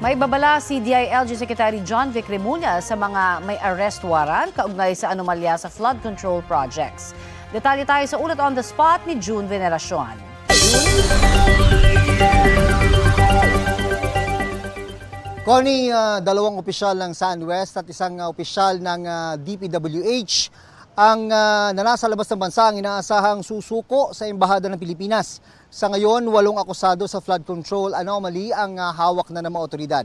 May babala si DILG Secretary John Vic Remulla sa mga may arrest warrant kaugnay sa anomalya sa flood control projects. Detalye tayo sa ulat on the spot ni June Veneracion. Connie, dalawang opisyal ng SunWest at isang opisyal ng DPWH ang nasa labas ng bansa ang inaasahang susuko sa Embahada ng Pilipinas. Sa ngayon, 8 akusado sa flood control anomaly ang hawak na ng mga otoridad.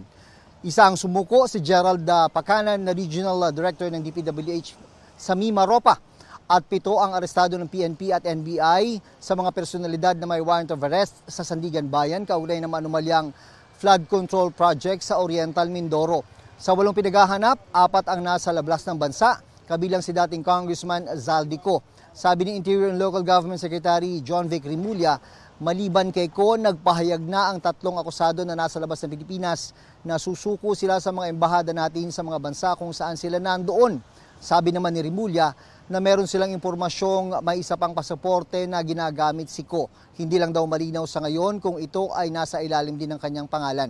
Isa ang sumuko si Gerald Pacanan na Regional Director ng DPWH sa Mimaropa at 7 ang arestado ng PNP at NBI sa mga personalidad na may warrant of arrest sa Sandigan Bayan kaugnay ng anomalyang flood control project sa Oriental Mindoro. Sa 8 pinaghahanap, 4 ang nasa labas ng bansa, kabilang si dating Congressman Zaldico. Sabi ni Interior and Local Government Secretary John Vic Remulla, maliban kay Ko, nagpahayag na ang 3 akusado na nasa labas ng Pilipinas na susuko sila sa mga embahada natin sa mga bansa kung saan sila nandoon. Sabi naman ni Remulla na meron silang impormasyong may isa pang pasaporte na ginagamit si Ko. Hindi lang daw malinaw sa ngayon kung ito ay nasa ilalim din ng kanyang pangalan.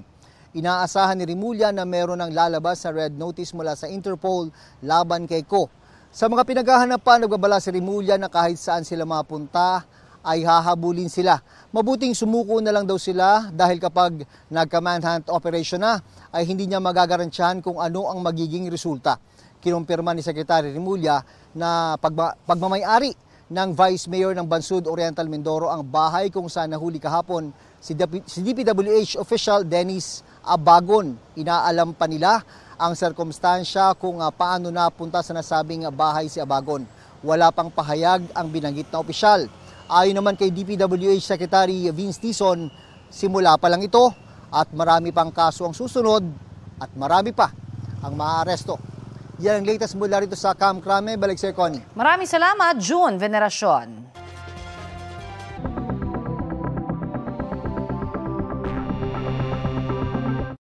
Inaasahan ni Remulla na meron ng lalabas sa red notice mula sa Interpol laban kay Ko. Sa mga pinaghahanap pa, nagbabala si Remulla na kahit saan sila mapunta ay hahabulin sila. Mabuting sumuko na lang daw sila dahil kapag nagka-manhunt operation na ay hindi niya magagarantyahan kung ano ang magiging resulta. Kinumpirma ni Secretary Remulla na pagmamayari ng Vice Mayor ng Bansud Oriental Mindoro ang bahay kung saan nahuli kahapon si DPWH official Dennis Abagon. Inaalam pa nila ang sirkumstansya kung paano napunta sa nasabing bahay si Abagon. Wala pang pahayag ang binanggit na opisyal. Ayon naman kay DPWH Secretary Vince Tison, simula pa lang ito at marami pang kaso ang susunod at marami pa ang maaaresto. Yan ang latest mula rito sa Camp Crame. Balik sa Connie. Maraming salamat, June Veneracion.